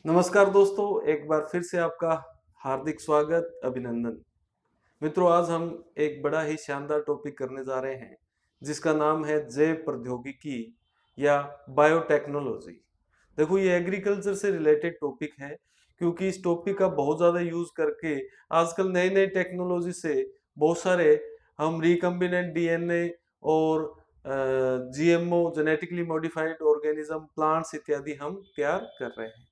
नमस्कार दोस्तों, एक बार फिर से आपका हार्दिक स्वागत, अभिनंदन। मित्रों, आज हम एक बड़ा ही शानदार टॉपिक करने जा रहे हैं जिसका नाम है जैव प्रौद्योगिकी या बायोटेक्नोलॉजी। देखो, ये एग्रीकल्चर से रिलेटेड टॉपिक है क्योंकि इस टॉपिक का बहुत ज़्यादा यूज करके आजकल नई नई टेक्नोलॉजी से बहुत सारे हम रिकम्बिनेंट डीएनए और GMO genetically modified organism, plants इत्यादि हम तैयार कर रहे हैं।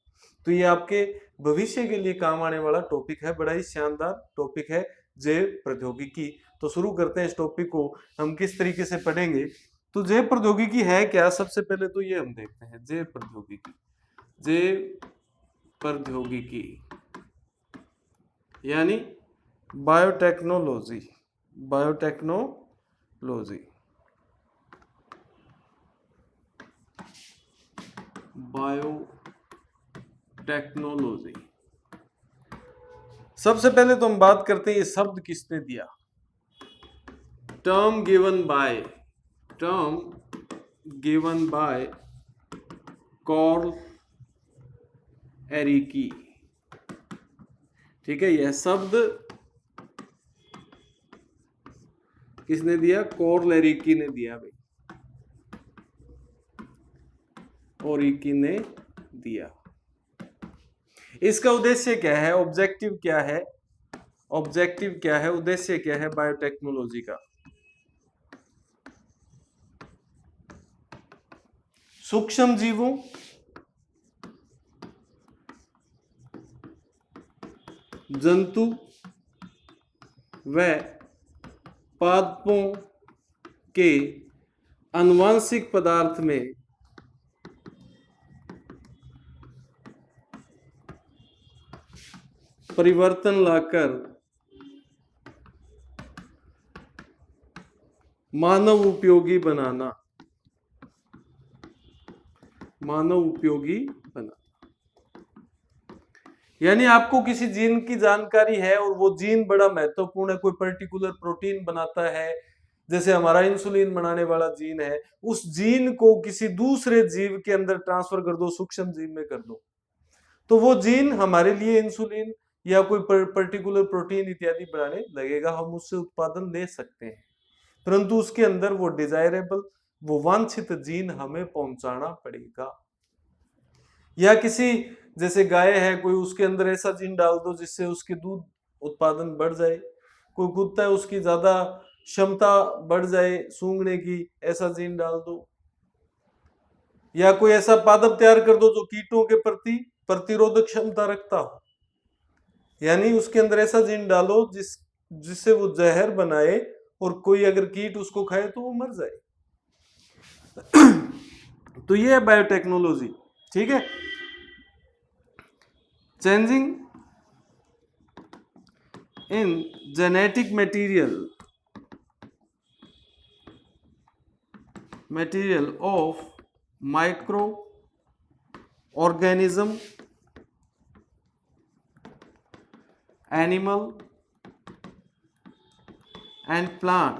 तो ये आपके भविष्य के लिए काम आने वाला टॉपिक है, बड़ा ही शानदार टॉपिक है जैव प्रौद्योगिकी। तो शुरू करते हैं इस टॉपिक को, हम किस तरीके से पढ़ेंगे। तो जैव प्रौद्योगिकी है क्या, सबसे पहले तो ये हम देखते हैं। जैव प्रौद्योगिकी, जैव प्रौद्योगिकी यानी बायोटेक्नोलॉजी, बायोटेक्नोलॉजी, बायोटेक्नोलॉजी। सबसे पहले तो हम बात करते हैं ये शब्द किसने दिया। Term given by Karl Eriki. ठीक है, यह शब्द किसने दिया? कार्ल एरिकी ने दिया भाई, ओरिकी ने दिया। इसका उद्देश्य क्या है, ऑब्जेक्टिव क्या है, उद्देश्य क्या है बायोटेक्नोलॉजी का? सूक्ष्म जीवों, जंतु व पादपों के आनुवंशिक पदार्थ में परिवर्तन लाकर मानव उपयोगी बनाना, यानी आपको किसी जीन की जानकारी है और वो जीन बड़ा महत्वपूर्ण है, कोई पर्टिकुलर प्रोटीन बनाता है, जैसे हमारा इंसुलिन बनाने वाला जीन है, उस जीन को किसी दूसरे जीव के अंदर ट्रांसफर कर दो, सूक्ष्म जीव में कर दो, तो वो जीन हमारे लिए इंसुलिन या कोई पर्टिकुलर प्रोटीन इत्यादि बनाने लगेगा, हम उससे उत्पादन ले सकते हैं। परंतु उसके अंदर वो डिजायरेबल, वो वांछित जीन हमें पहुंचाना पड़ेगा। या किसी, जैसे गाय है, कोई उसके अंदर ऐसा जीन डाल दो जिससे उसकी दूध उत्पादन बढ़ जाए, कोई कुत्ता है उसकी ज्यादा क्षमता बढ़ जाए सूंघने की, ऐसा जीन डाल दो। या कोई ऐसा पादप तैयार कर दो जो कीटों के प्रति प्रतिरोधक क्षमता रखता हो, यानी उसके अंदर ऐसा जीन डालो जिससे वो जहर बनाए और कोई अगर कीट उसको खाए तो वो मर जाए। तो ये है बायोटेक्नोलॉजी। ठीक है, changing in genetic material of micro organism, animal and plant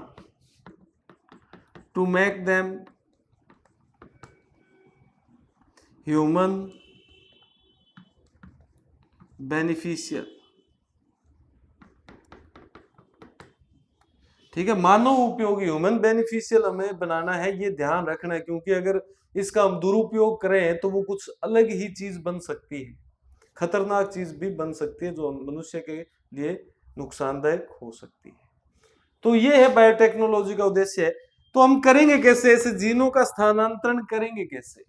to make them human beneficial। ठीक है, मानव उपयोगी, ह्यूमन बेनिफिशियल हमें बनाना है, ये ध्यान रखना है, क्योंकि अगर इसका हम दुरुपयोग करें तो वो कुछ अलग ही चीज बन सकती है, खतरनाक चीज भी बन सकती है जो मनुष्य के लिए नुकसानदायक हो सकती है। तो ये है बायोटेक्नोलॉजी का उद्देश्य। तो हम करेंगे कैसे, ऐसे जीनों का स्थानांतरण करेंगे कैसे?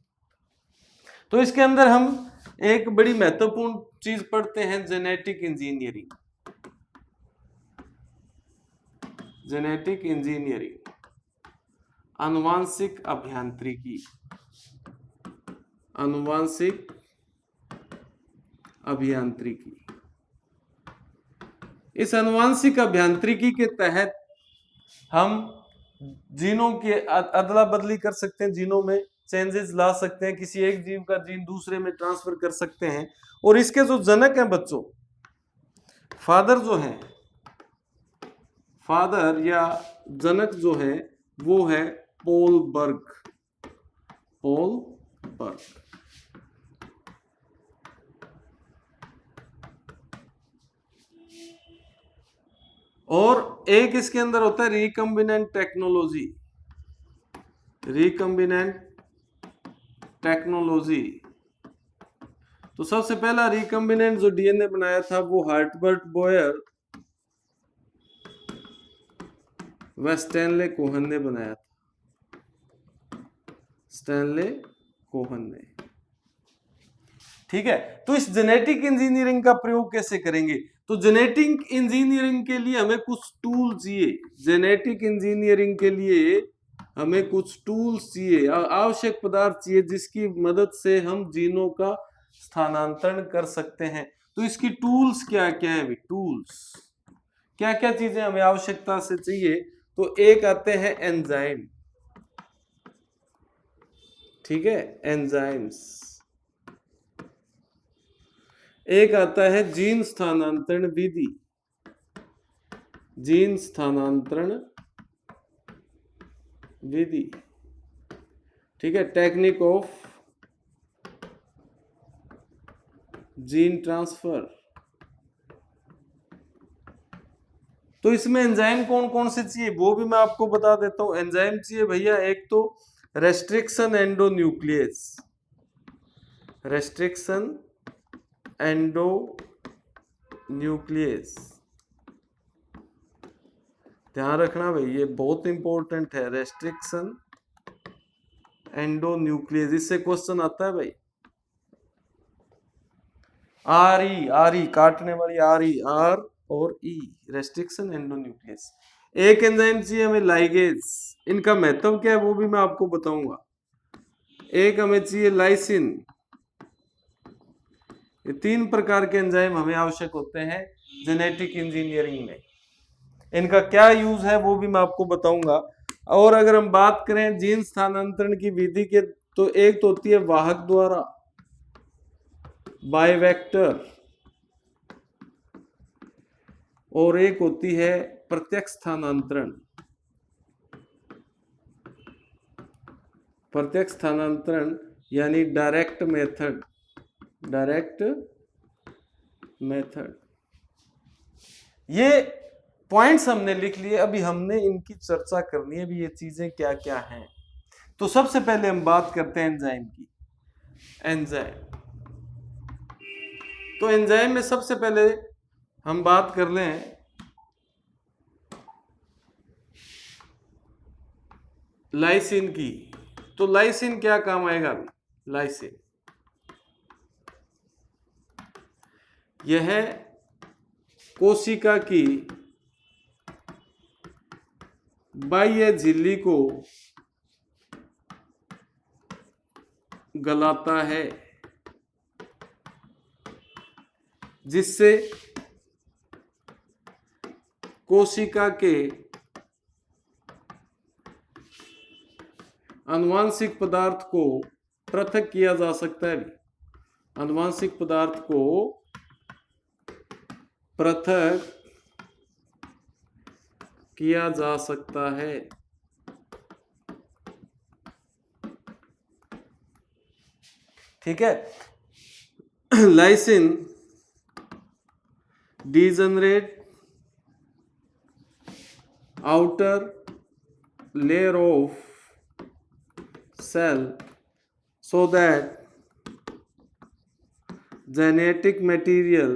तो इसके अंदर हम एक बड़ी महत्वपूर्ण चीज पढ़ते हैं, जेनेटिक इंजीनियरिंग। आनुवांशिक अभियांत्रिकी, इस आनुवांशिक अभियांत्रिकी के तहत हम जीनों की अदला बदली कर सकते हैं, जीनों में चेंजेस ला सकते हैं, किसी एक जीव का जीन दूसरे में ट्रांसफर कर सकते हैं। और इसके जो जनक हैं बच्चों, फादर या जनक जो है वो है पोल बर्ग। और एक इसके अंदर होता है रिकम्बिनेंट टेक्नोलॉजी। रिकम्बिनेंट टेक्नोलॉजी, तो सबसे पहला रिकम्बिनेंट जो डीएनए बनाया था वो हर्टबर्ट बोयर व स्टैनले कोहन ने बनाया था, स्टैनले कोहन ने। ठीक है, तो इस जेनेटिक इंजीनियरिंग का प्रयोग कैसे करेंगे? तो जेनेटिक इंजीनियरिंग के लिए हमें कुछ टूल चाहिए। जेनेटिक इंजीनियरिंग के लिए हमें कुछ टूल्स चाहिए, आवश्यक पदार्थ चाहिए जिसकी मदद से हम जीनों का स्थानांतरण कर सकते हैं। तो इसकी टूल्स क्या क्या है? टूल्स क्या क्या चीजें हमें आवश्यकता से चाहिए? तो एक आते हैं एंजाइम, ठीक है, एंजाइम्स। एक आता है जीन स्थानांतरण विधि, जीन स्थानांतरण विधि, ठीक है, टेक्निक ऑफ जीन ट्रांसफर। तो इसमें एंजाइम कौन कौन से चाहिए वो भी मैं आपको बता देता हूं। एंजाइम चाहिए भैया, एक तो रेस्ट्रिक्शन एंडोन्यूक्लियस, रेस्ट्रिक्शन एंडोन्यूक्लियस, ध्यान रखना भाई ये बहुत इंपॉर्टेंट है, रेस्ट्रिक्शन एंडोन्यूक्लियस। इससे क्वेश्चन आता है भाई, आर ई काटने वाली आर ई, आर और ई, रेस्ट्रिक्शन एंडोन्यूक्लियस। एक एंजाइम चाहिए हमें लाइगेज, इनका महत्व क्या है वो भी मैं आपको बताऊंगा। एक हमें चाहिए लाइसिन। ये तीन प्रकार के एंजाइम हमें आवश्यक होते हैं जेनेटिक इंजीनियरिंग में। इनका क्या यूज है वो भी मैं आपको बताऊंगा। और अगर हम बात करें जीन स्थानांतरण की विधि के, तो एक तो होती है वाहक द्वारा, बायवेक्टर, और एक होती है प्रत्यक्ष स्थानांतरण। प्रत्यक्ष स्थानांतरण यानी डायरेक्ट मेथड, डायरेक्ट मेथड। ये पॉइंट्स हमने लिख लिए, अभी हमने इनकी चर्चा करनी है, अभी ये चीजें क्या क्या हैं। तो सबसे पहले हम बात करते हैं एंजाइम की। एंजाइम, तो एंजाइम में सबसे पहले हम बात कर लें लाइसिन की। तो लाइसिन क्या काम आएगा? लाइसिन यह कोशिका की बाह्य झिल्ली को गलाता है, जिससे कोशिका के आनुवांशिक पदार्थ को पृथक किया जा सकता है। आनुवांशिक पदार्थ को पृथक किया जा सकता है। ठीक है, lysine degenerate outer layer of cell so that genetic material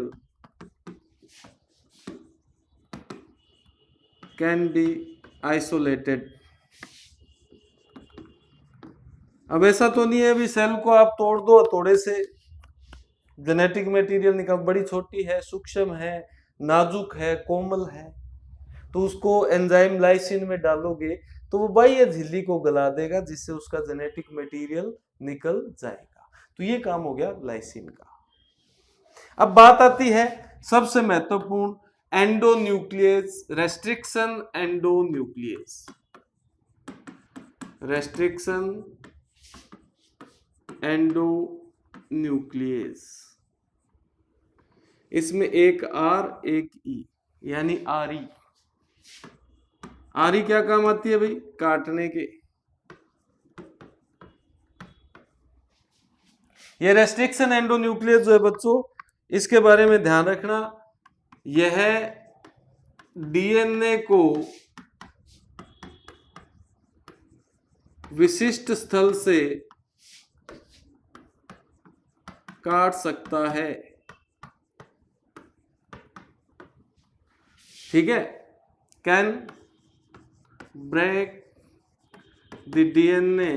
can be isolated। अब ऐसा तो नहीं है अभी सेल को आप तोड़ दो थोड़े से जेनेटिक मटेरियल निकल, बड़ी छोटी है, सूक्ष्म है, नाजुक है, कोमल है, तो उसको एंजाइम लाइसिन में डालोगे तो वो बाह्य झिल्ली को गला देगा, जिससे उसका जेनेटिक मटेरियल निकल जाएगा। तो ये काम हो गया लाइसिन का। अब बात आती है सबसे महत्वपूर्ण, endonuclease, restriction endonuclease, restriction endonuclease. इसमें एक आर एक ई, यानी आर ई। आरी क्या काम आती है भाई? काटने के। ये रेस्ट्रिक्शन एंडोन्यूक्लियस जो है बच्चों, इसके बारे में ध्यान रखना, यह डीएनए को विशिष्ट स्थल से काट सकता है। ठीक है, can break the DNA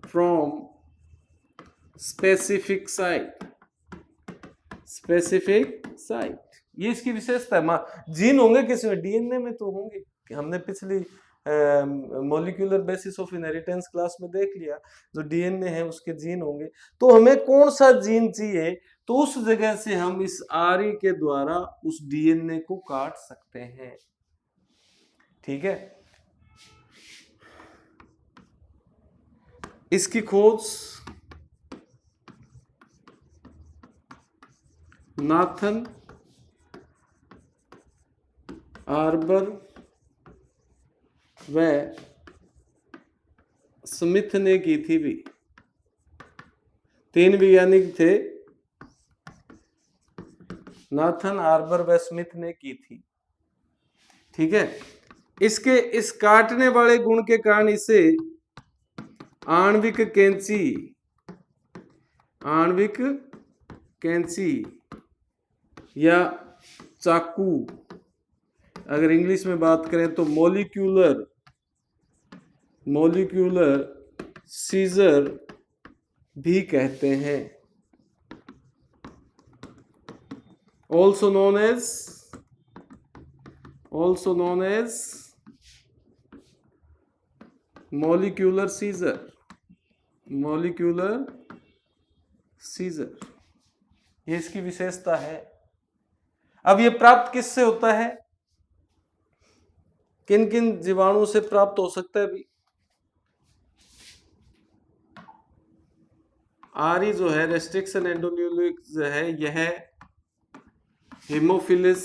from specific site. Specific site, ये इसकी विशेषता है। जीन होंगे किसमें? डीएनए में तो होंगे। हमने पिछली molecular basis of inheritance class में देख लिया, जो डीएनए है उसके जीन होंगे। तो हमें कौन सा जीन चाहिए, तो उस जगह से हम इस आरई के द्वारा उस डीएनए को काट सकते हैं। ठीक है, इसकी खोज नाथन आर्बर व स्मिथ ने की थी भी। 3 वैज्ञानिक थे, नाथन आर्बर व स्मिथ ने की थी। ठीक है, इसके इस काटने वाले गुण के कारण इसे आणविक कैंची या चाकू, अगर इंग्लिश में बात करें तो मॉलिक्यूलर सीजर भी कहते हैं। also known as molecular scissor, ये इसकी विशेषता है। अब ये प्राप्त किससे होता है? किन किन जीवाणुओं से प्राप्त हो सकता है? भी आरई जो है, रेस्ट्रिक्शन एंडोन्यूक्लिक जो है, यह हेमोफिलस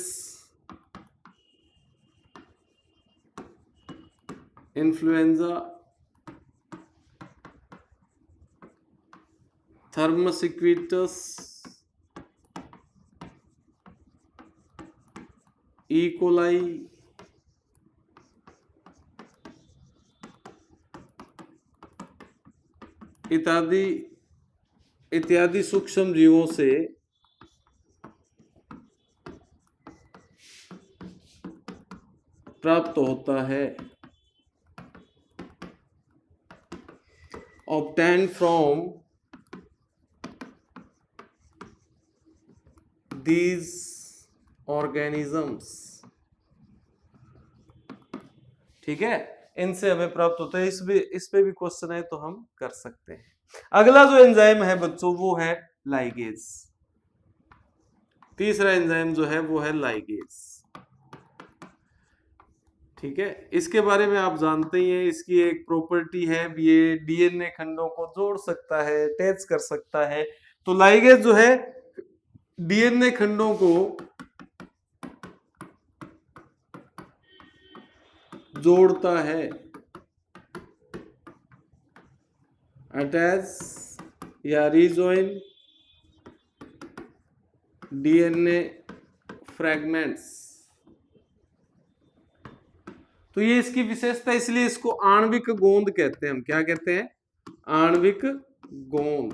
इन्फ्लुएंजा, थर्मोसिक्विटस, ई कोलाई, इत्यादि सूक्ष्म जीवों से प्राप्त होता है। obtained from these organisms। ठीक है, इनसे हमें प्राप्त होता है। इस पे भी क्वेश्चन है तो हम कर सकते हैं। अगला जो एंजाइम है बच्चों, वो है लाइगेज। तीसरा एंजाइम जो है वो है लाइगेज। ठीक है, इसके बारे में आप जानते ही हैं, इसकी एक प्रॉपर्टी है, ये डीएनए खंडों को जोड़ सकता है, अटैच कर सकता है। तो लाइगेज जो है डीएनए खंडों को जोड़ता है, अटैच या रिजॉइन डीएनए फ्रैगमेंट्स। तो ये इसकी विशेषता, इसलिए इसको आणविक गोंद कहते हैं। हम क्या कहते हैं? आणविक गोंद,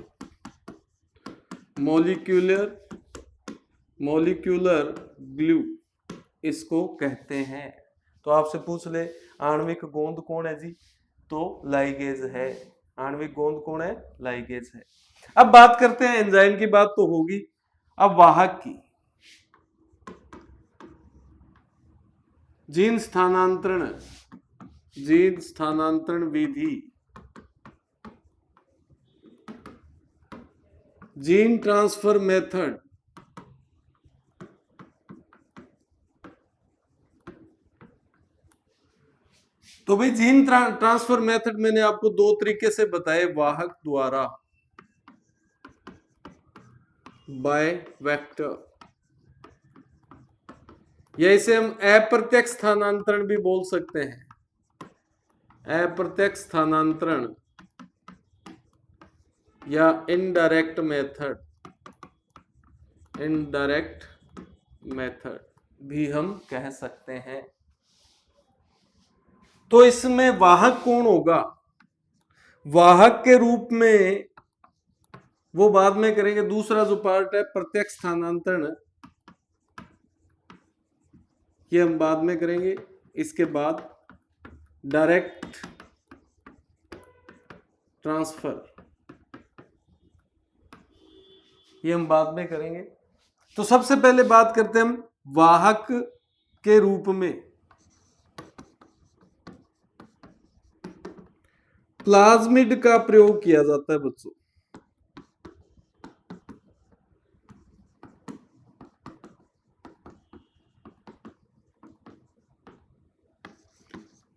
मॉलिक्यूलर ग्लू इसको कहते हैं। तो आपसे पूछ ले आणविक गोंद कौन है जी, तो लाइगेज है। आणविक गोंद कौन है? लाइगेज है। अब बात करते हैं, एंजाइम की बात तो होगी, अब वाहक की। जीन स्थानांतरण विधि, जीन ट्रांसफर मेथड। तो भाई जीन ट्रांसफर मेथड मैंने आपको 2 तरीके से बताए, वाहक द्वारा, बाय वेक्टर, या इसे हम अप्रत्यक्ष स्थानांतरण भी बोल सकते हैं। अप्रत्यक्ष स्थानांतरण या इनडायरेक्ट मेथड। भी हम कह सकते हैं। तो इसमें वाहक कौन होगा? वाहक के रूप में वो बाद में करेंगे। दूसरा जो पार्ट है प्रत्यक्ष स्थानांतरण, ये हम बाद में करेंगे। इसके बाद डायरेक्ट ट्रांसफर, ये हम बाद में करेंगे। तो सबसे पहले बात करते हैं हम वाहक के रूप में प्लाज्मिड का प्रयोग किया जाता है बच्चों।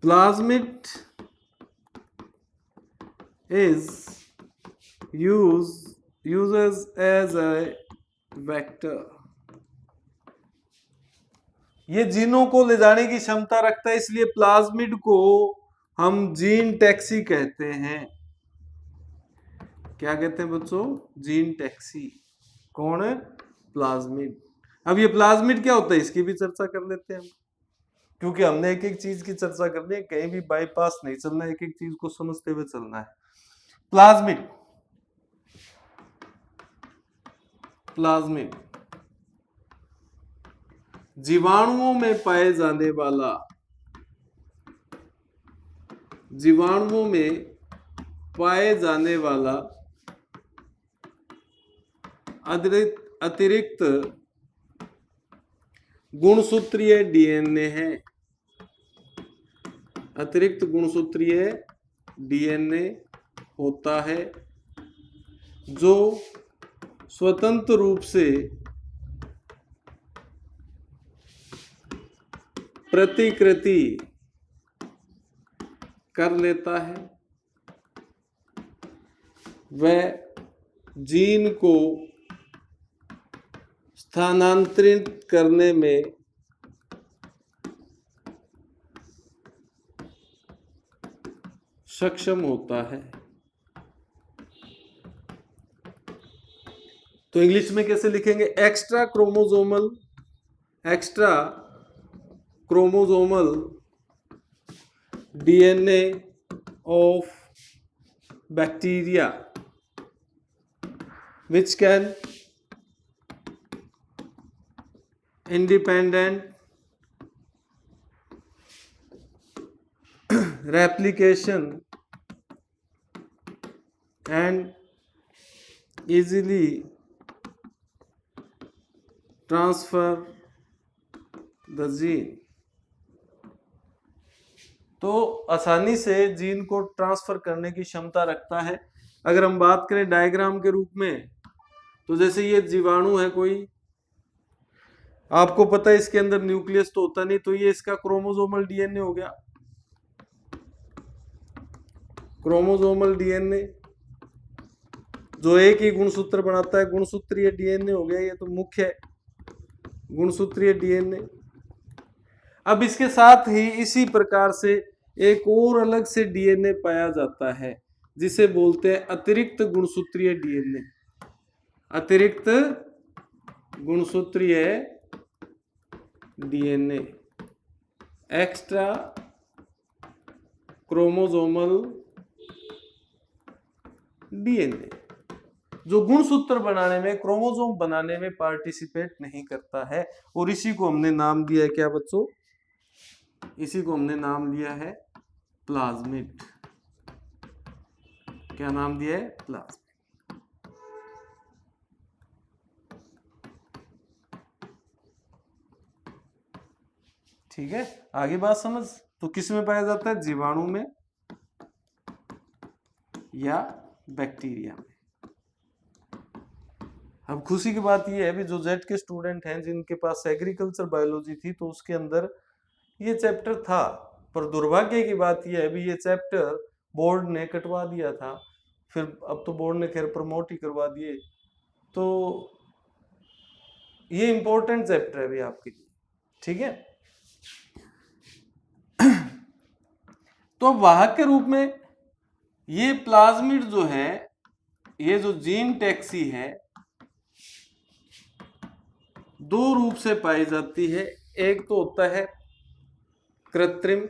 Plasmid is uses as a vector। ये जीनों को ले जाने की क्षमता रखता है, इसलिए प्लाज्मिड को हम जीन टैक्सी कहते हैं। क्या कहते हैं बच्चों? Gene taxi. कौन है? प्लाज्मिड। अब ये प्लाज्मिड क्या होता है इसकी भी चर्चा कर लेते हैं हम, क्योंकि हमने एक एक चीज की चर्चा करनी है, कहीं भी बाईपास नहीं चलना है, एक एक चीज को समझते हुए चलना है। प्लाज्मिड, प्लाज्मिड जीवाणुओं में पाए जाने वाला, जीवाणुओं में पाए जाने वाला अतिरिक्त गुणसूत्रीय डीएनए है। अतिरिक्त गुणसूत्रीय डीएनए होता है जो स्वतंत्र रूप से प्रतिकृति कर लेता है। वह जीन को स्थानांतरित करने में सक्षम होता है। तो इंग्लिश में कैसे लिखेंगे? Extra chromosomal DNA of bacteria which can independent replication and easily transfer the gene। तो आसानी से जीन को ट्रांसफर करने की क्षमता रखता है। अगर हम बात करें डायग्राम के रूप में, तो जैसे ये जीवाणु है कोई, आपको पता है इसके अंदर न्यूक्लियस तो होता नहीं, तो ये इसका क्रोमोसोमल डीएनए हो गया। क्रोमोसोमल डीएनए जो एक ही गुणसूत्र बनाता है, गुणसूत्रीय डीएनए हो गया। ये तो मुख्य है गुणसूत्रीय डीएनए। अब इसके साथ ही इसी प्रकार से एक और अलग से डीएनए पाया जाता है जिसे बोलते हैं अतिरिक्त गुणसूत्रीय डीएनए। अतिरिक्त गुणसूत्रीय डीएनए, एक्स्ट्रा क्रोमोसोमल डीएनए, जो गुणसूत्र बनाने में, क्रोमोसोम बनाने में पार्टिसिपेट नहीं करता है। और इसी को हमने नाम दिया है क्या बच्चों? इसी को हमने नाम दिया है प्लाज्मिड। क्या नाम दिया है? प्लाज्मिड। ठीक है, आगे बात समझ। तो किस में पाया जाता है? जीवाणु में या बैक्टीरिया में। अब खुशी की बात यह है भी जो जेट के स्टूडेंट हैं जिनके पास एग्रीकल्चर बायोलॉजी थी, तो उसके अंदर ये चैप्टर था, पर दुर्भाग्य की बात यह है भी ये चैप्टर बोर्ड ने कटवा दिया था। फिर अब तो बोर्ड ने खैर प्रमोट ही करवा दिए। तो ये इंपॉर्टेंट चैप्टर है भी आपके लिए। ठीक है, तो वाहक के रूप में ये प्लाज्मिड जो है, ये जो जीन टैक्सी है, दो रूप से पाई जाती है। एक तो होता है कृत्रिम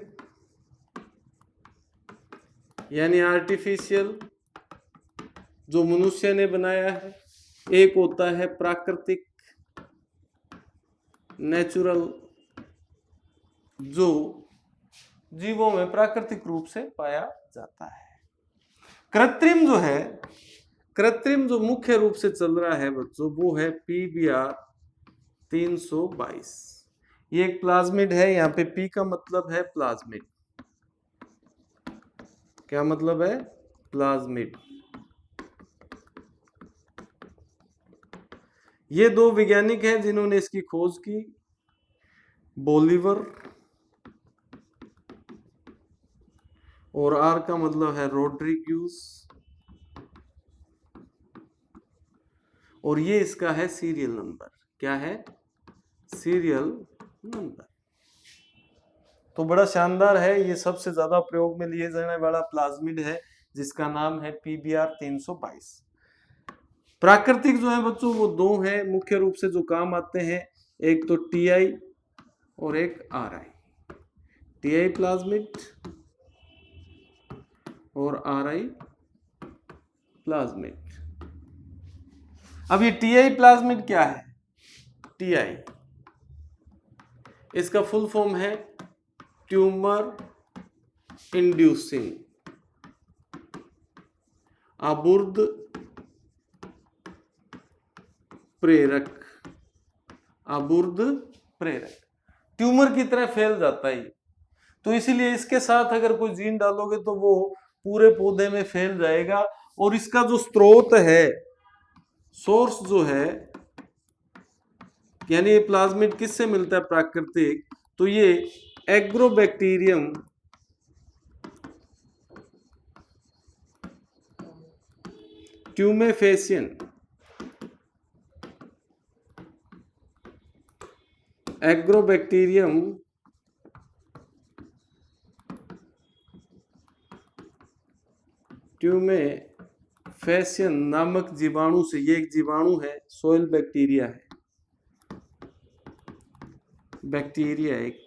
यानी आर्टिफिशियल, जो मनुष्य ने बनाया है। एक होता है प्राकृतिक, नेचुरल, जो जीवों में प्राकृतिक रूप से पाया जाता है। कृत्रिम जो है, कृत्रिम जो मुख्य रूप से चल रहा है बच्चों, वो है PBr 322। ये एक प्लाज्मिड है। यहाँ पे P का मतलब है प्लाज्मिड। क्या मतलब है? प्लाज्मिड। ये दो वैज्ञानिक हैं जिन्होंने इसकी खोज की, बोलिवर, और आर का मतलब है रोड्रिग्यूस, और ये इसका है सीरियल नंबर। क्या है? Serial number. तो बड़ा शानदार है। ये सबसे ज्यादा प्रयोग में लिए जाने वाला प्लाज्मिड है जिसका नाम है PBr 322। प्राकृतिक जो है बच्चों वो दो हैं मुख्य रूप से जो काम आते हैं, एक तो TI और एक RI। TI प्लाज्मिड और RI प्लाज्मिड। अब ये TI प्लाज्मिड क्या है? TI इसका फुल फॉर्म है ट्यूमर इंड्यूसिंग अबुर्द प्रेरक। अबुर्द प्रेरक ट्यूमर की तरह फैल जाता है। तो इसीलिए इसके साथ अगर कोई जीन डालोगे तो वो पूरे पौधे में फैल जाएगा। और इसका जो स्रोत है, सोर्स जो है, यानी ये प्लाज्मिड किससे मिलता है प्राकृतिक, तो ये एग्रोबैक्टीरियम ट्यूमेफेसियन, एग्रोबैक्टीरियम ट्यूमेफेसियन नामक जीवाणु से। ये एक जीवाणु है, सोइल बैक्टीरिया है, बैक्टीरिया एक,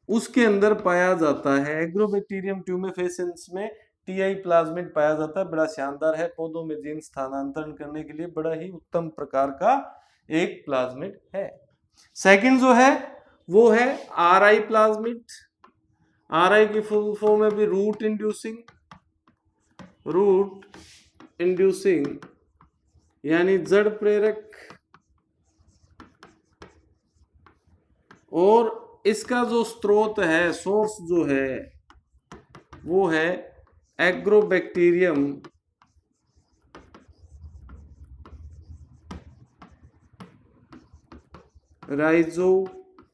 उसके अंदर पाया जाता है। एग्रोबैक्टीरियम ट्यूमेफेसियंस में TI प्लाज्मिड पाया जाता है। बड़ा शानदार है, पौधों में जीन स्थानांतरण करने के लिए बड़ा ही उत्तम प्रकार का एक प्लाज्मिड है। सेकंड जो है वो है RI प्लाज्मिड। RI की फुल फॉर्म है भी रूट इंड्यूसिंग यानी जड़ प्रेरक। और इसका जो स्रोत है, सोर्स जो है, वो है एग्रोबैक्टीरियम राइजोजीनस।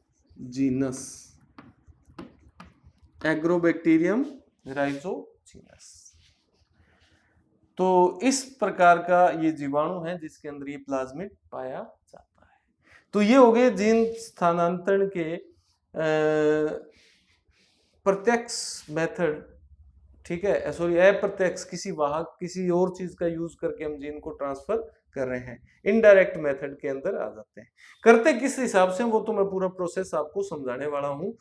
एग्रोबैक्टीरियम राइजोजीनस। तो इस प्रकार का ये जीवाणु है जिसके अंदर ये प्लाज्मिड पाया जाता है। तो ये हो गए जीन स्थानांतरण के प्रत्यक्ष मेथड, ठीक है, सॉरी अप्रत्यक्ष, किसी वाहक किसी और चीज का यूज करके हम जीन को ट्रांसफर कर रहे हैं। इनडायरेक्ट मेथड के अंदर आ जाते हैं। करते किस हिसाब से वो तो मैं पूरा प्रोसेस आपको समझाने वाला हूं।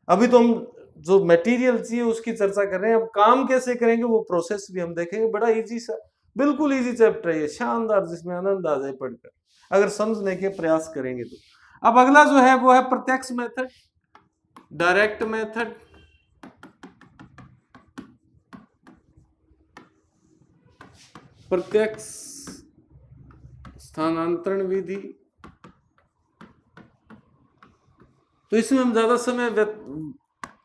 अभी तो हम जो मटेरियल चाहिए उसकी चर्चा कर रहे हैं, अब काम कैसे करेंगे वो प्रोसेस भी हम देखेंगे। बड़ा इजी सा, बिल्कुल इजी चैप्टर है ये, शानदार, जिसमें आनंद आ जाए पढ़कर अगर समझने के प्रयास करेंगे तो। अब अगला जो है वो है प्रत्यक्ष मेथड, डायरेक्ट मेथड। प्रत्यक्ष स्थानांतरण विधि। तो इसमें हम ज्यादा समय,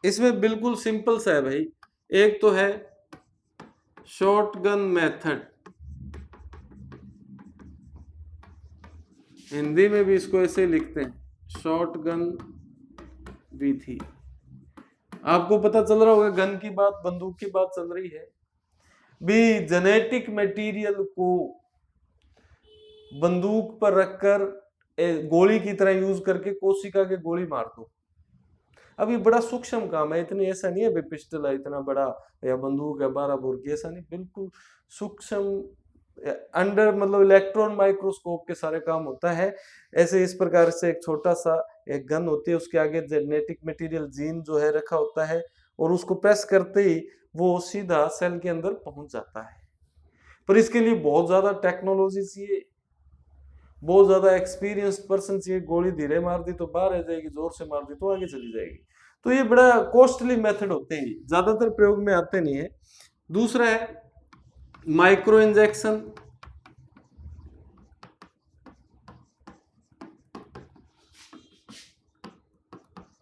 इसमें बिल्कुल सिंपल सा है भाई। एक तो है शॉटगन मेथड, हिंदी में भी इसको ऐसे लिखते हैं, शॉटगन विधि। आपको पता चल रहा होगा गन की बात, बंदूक की बात चल रही है भी। जेनेटिक मटेरियल को बंदूक पर रखकर गोली की तरह यूज करके कोशिका के गोली मार दो। अब ये बड़ा सूक्ष्म काम है, इतनी ऐसा नहीं है भाई पिस्टल है इतना बड़ा या बंदूक है 12 बोर की, ऐसा नहीं, बिल्कुल सूक्ष्म अंडर मतलब इलेक्ट्रॉन माइक्रोस्कोप के सारे काम होता है। ऐसे इस प्रकार से एक छोटा सा एक गन होती है, उसके आगे जेनेटिक मटेरियल जीन जो है रखा होता है, और उसको प्रेस करते ही वो सीधा सेल के अंदर पहुंच जाता है। पर इसके लिए बहुत ज्यादा टेक्नोलॉजी चाहिए, बहुत ज्यादा एक्सपीरियंस्ड पर्सन चाहिए। गोली धीरे मार दी तो बाहर आ जाएगी, जोर से मार दी तो आगे चली जाएगी। तो ये बड़ा कॉस्टली मेथड होते हैं, ज्यादातर प्रयोग में आते नहीं है। दूसरा है माइक्रो इंजेक्शन।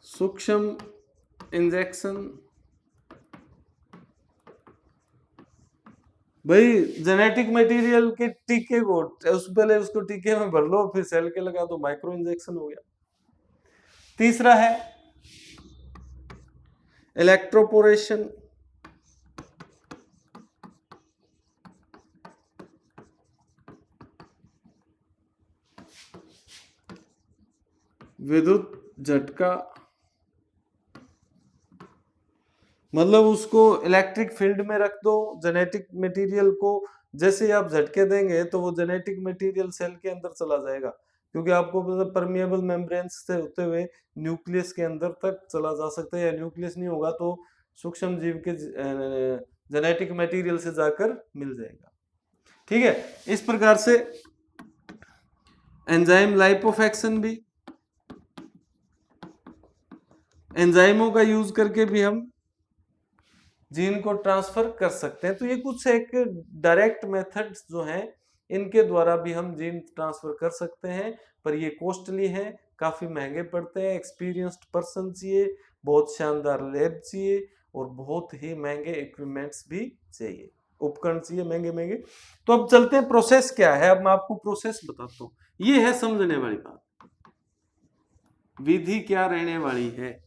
सूक्ष्म इंजेक्शन, भाई जेनेटिक मटेरियल के टीके को पहले उसको टीके में भर लो, फिर सेल के लगा दो, माइक्रो इंजेक्शन हो गया। तीसरा है इलेक्ट्रोपोरेशन। विद्युत झटका, मतलब उसको इलेक्ट्रिक फील्ड में रख दो जेनेटिक मटेरियल को। जैसे ही आप झटके देंगे तो वो जेनेटिक मटेरियल सेल के अंदर चला जाएगा, क्योंकि आपको मतलब परमिएबल मेम्ब्रेन से होते हुए न्यूक्लियस के अंदर तक चला जा सकता है, या न्यूक्लियस नहीं होगा तो सूक्ष्म जीव के जेनेटिक मटेरियल से जाकर मिल जाएगा। ठीक है, इस प्रकार से एंजाइम लाइपोसक्शन भी, एंजाइमों का यूज करके भी हम जीन को ट्रांसफर कर सकते हैं। तो ये कुछ एक डायरेक्ट मेथड्स जो हैं, इनके द्वारा भी हम जीन ट्रांसफर कर सकते हैं, पर ये कॉस्टली हैं, काफी महंगे पड़ते हैं। एक्सपीरियंस्ड पर्सन चाहिए, बहुत शानदार लैब चाहिए, और बहुत ही महंगे इक्विपमेंट्स भी चाहिए, उपकरण चाहिए महंगे महंगे। तो अब चलते हैं प्रोसेस क्या है। अब मैं आपको प्रोसेस बताता हूँ, ये है समझने वाली बात, विधि क्या रहने वाली है।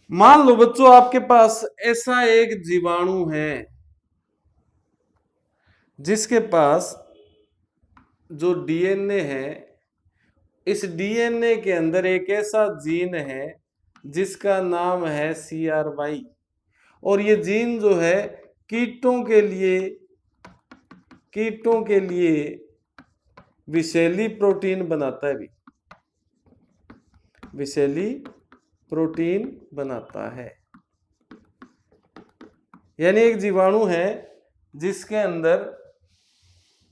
मान लो बच्चों, आपके पास ऐसा एक जीवाणु है जिसके पास जो डीएनए है, इस डीएनए के अंदर एक ऐसा जीन है जिसका नाम है CRY, और ये जीन जो है कीटों के लिए विषैली प्रोटीन बनाता है, भी विषैली प्रोटीन बनाता है। यानी एक जीवाणु है जिसके अंदर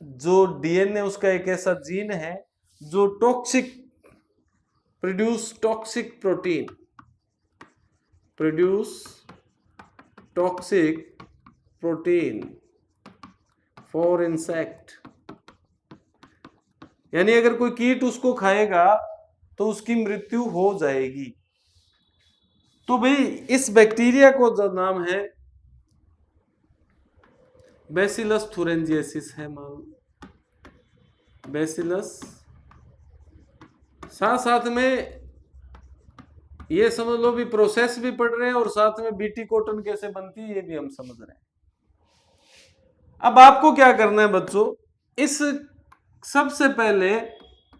जो डीएनए उसका एक ऐसा जीन है जो produce toxic protein for insect. यानी अगर कोई कीट उसको खाएगा तो उसकी मृत्यु हो जाएगी। तो भाई इस बैक्टीरिया को जो नाम है बैसिलस थुरिंजिएसिस है, मान बैसिलस। साथ में ये समझ लो भी प्रोसेस भी पढ़ रहे हैं, और साथ में बीटी कॉटन कैसे बनती है ये भी हम समझ रहे हैं। अब आपको क्या करना है बच्चों, इस सबसे पहले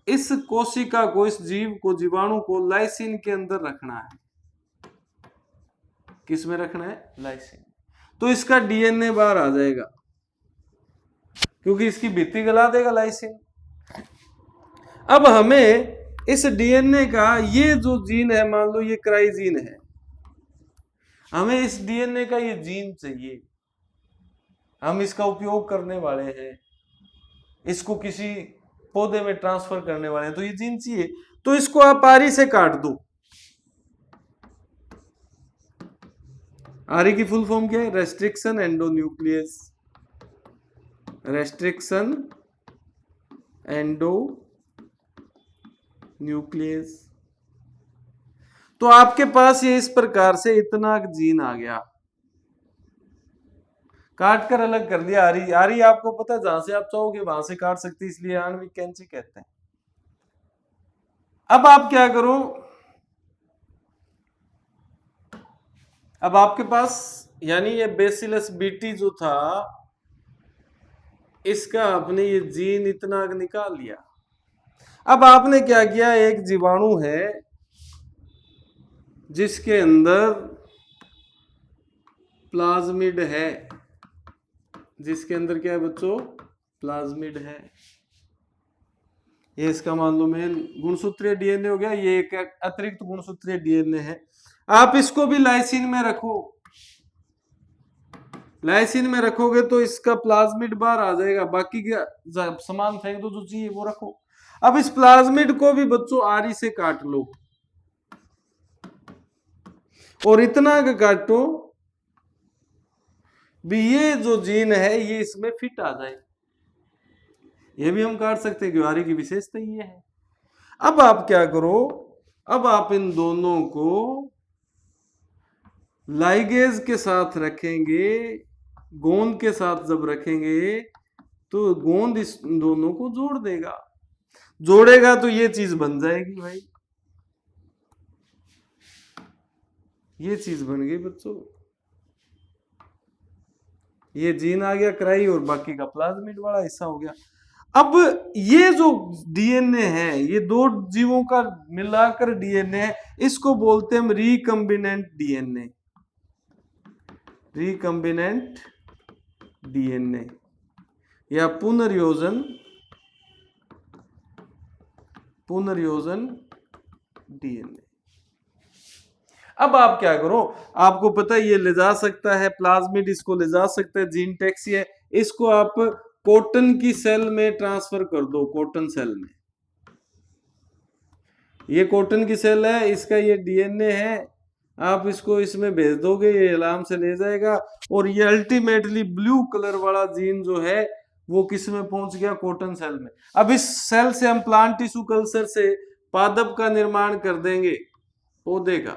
इस कोशिका को, इस जीव को, जीवाणु को लाइसिन के अंदर रखना है। किस में रखना है? लाइसिन। तो इसका डीएनए बाहर आ जाएगा, क्योंकि इसकी भित्ति गला देगा लाइसिन। अब हमें इस डीएनए का ये जो जीन है, मान लो ये क्राइजीन है, हमें इस डीएनए का ये जीन चाहिए, हम इसका उपयोग करने वाले हैं, इसको किसी पौधे में ट्रांसफर करने वाले हैं, तो ये जीन चाहिए। तो इसको आप आरी से काट दो। आरी की फुल फॉर्म क्या है? Restriction endonuclease. Restriction endonuclease. तो आपके पास ये इस प्रकार से इतना जीन आ गया, काट कर अलग कर दिया। आरी आपको पता है, जहां से आप चाहोगे वहां से काट सकती, इसलिए आणविक कैंची कहते हैं। अब आप क्या करो, अब आपके पास यानी ये बेसिलस बीटी जो था, इसका आपने ये जीन इतना निकाल लिया। अब आपने क्या किया, एक जीवाणु है जिसके अंदर प्लाज्मिड है, जिसके अंदर क्या है बच्चों, प्लाज्मिड है। ये इसका मान लो मेन गुणसूत्रीय डीएनए हो गया, ये एक अतिरिक्त गुणसूत्रीय डीएनए है। आप इसको भी लाइसिन में रखो, लाइसिन में रखोगे तो इसका प्लाज्मिड बाहर आ जाएगा, बाकी क्या सामान फेंक दो, जो चाहिए वो रखो। अब इस प्लाज्मिड को भी बच्चों आरी से काट लो, और इतना काटो भी ये जो जीन है ये इसमें फिट आ जाए। ये भी हम काट सकते हैं, आरी की विशेषता ये है। अब आप क्या करो, अब आप इन दोनों को लाइगेज के साथ रखेंगे, गोंद के साथ जब रखेंगे तो गोंद इस दोनों को जोड़ देगा, जोड़ेगा तो ये चीज बन जाएगी भाई, ये चीज बन गई बच्चों, ये जीन आ गया क्राई और बाकी का प्लाज्मिड वाला हिस्सा हो गया। अब ये जो डीएनए है, ये दो जीवों का मिलाकर डीएनए है, इसको बोलते हैं हम रिकम्बिनेंट डीएनए, रिकम्बिनेंट डीएनए या पुनर्योजन, पुनर्योजन डीएनए। अब आप क्या करो, आपको पता है ये ले जा सकता है प्लाज्मिड, इसको ले जा सकता है जीन टैक्सी है, इसको आप कॉटन की सेल में ट्रांसफर कर दो, कॉटन सेल में, ये कॉटन की सेल है, इसका ये डीएनए है, आप इसको इसमें भेज दोगे, ये आराम से ले जाएगा, और ये अल्टीमेटली ब्लू कलर वाला जीन जो है वो किस में पहुंच गया, कॉटन सेल में। अब इस सेल से हम प्लांट टिश्यू कल्चर से पादप का निर्माण कर देंगे, पौधे का,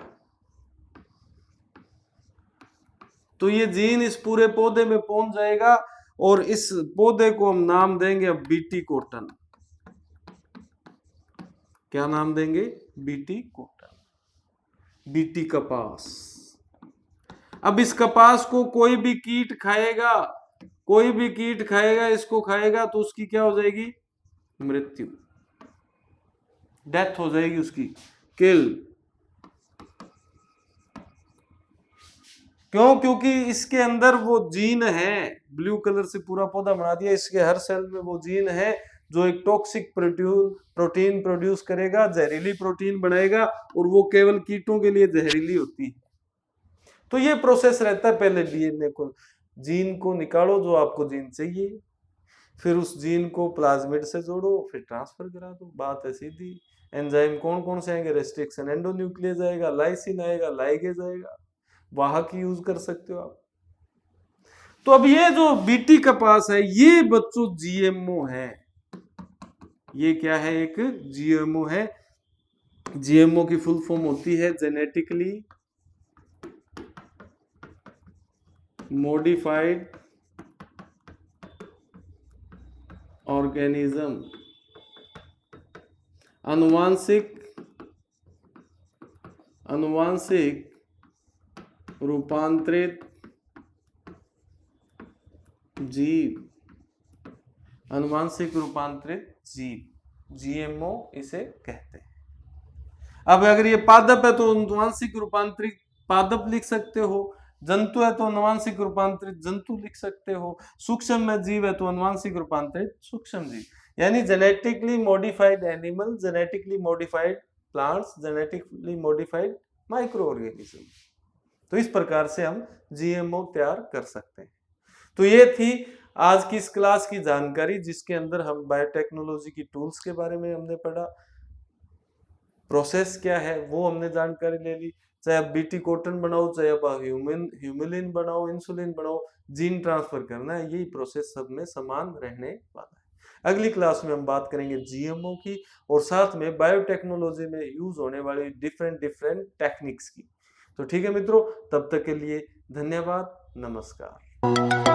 तो ये जीन इस पूरे पौधे में पहुंच जाएगा, और इस पौधे को हम नाम देंगे अब बीटी कॉटन। क्या नाम देंगे, बीटी कॉटन, बीटी कपास। अब इस कपास को कोई भी कीट खाएगा, कोई भी कीट खाएगा, इसको खाएगा तो उसकी क्या हो जाएगी, मृत्यु, डेथ हो जाएगी उसकी, किल। क्यों, क्योंकि इसके अंदर वो जीन है, ब्लू कलर से पूरा पौधा बना दिया, इसके हर सेल में वो जीन है जो एक टॉक्सिक प्रोटीन प्रोड्यूस करेगा, जहरीली प्रोटीन बनाएगा, और वो केवल कीटों के लिए जहरीली होती है। तो ये प्रोसेस रहता है, पहले डीएनए को, जीन को निकालो जो आपको जीन चाहिए, फिर उस जीन को प्लाज्मिड से जोड़ो, फिर ट्रांसफर करा दो, बात है सीधी। एंजाइम कौन कौन से आएंगे, रेस्ट्रिक्शन एंडोन्यूक्लियस आएगा, लाइसिन आएगा, लाइगेज आएगा, वाहक यूज कर सकते हो आप। तो अब ये जो बीटी कपास है ये बच्चों जीएमओ है, ये क्या है, एक जीएमओ है। जीएमओ की फुल फॉर्म होती है जेनेटिकली मॉडिफाइड ऑर्गेनिज्म, अनुवांशिक रूपांतरित जीव, अनुवांशिक रूपांतरित जीव, जीएमओ इसे कहते हैं। अब अगर ये पादप है तो अनुवांशिक रूपांतरित पादप लिख सकते हो, जंतु है तो अनुवांशिक रूपांतरित जंतु लिख सकते हो, सूक्ष्म में जीव है तो अनुवांशिक रूपांतरित सूक्ष्म जीव, यानी genetically modified animal, genetically modified plants, genetically modified micro organism. तो इस प्रकार से हम जीएमओ तैयार कर सकते हैं। तो ये थी आज की इस क्लास की जानकारी, जिसके अंदर हम बायोटेक्नोलॉजी की टूल्स के बारे में हमने पढ़ा, प्रोसेस क्या है वो हमने जानकारी ले ली, चाहे आप बीटी कॉटन बनाओ, चाहे आप ह्यूमुलिन बनाओ, इंसुलिन बनाओ, जीन ट्रांसफर करना है, यही प्रोसेस सब में समान रहने वाला है। अगली क्लास में हम बात करेंगे जीएमओ की, और साथ में बायोटेक्नोलॉजी में यूज होने वाली डिफरेंट टेक्निक्स की। तो ठीक है मित्रों, तब तक के लिए धन्यवाद, नमस्कार।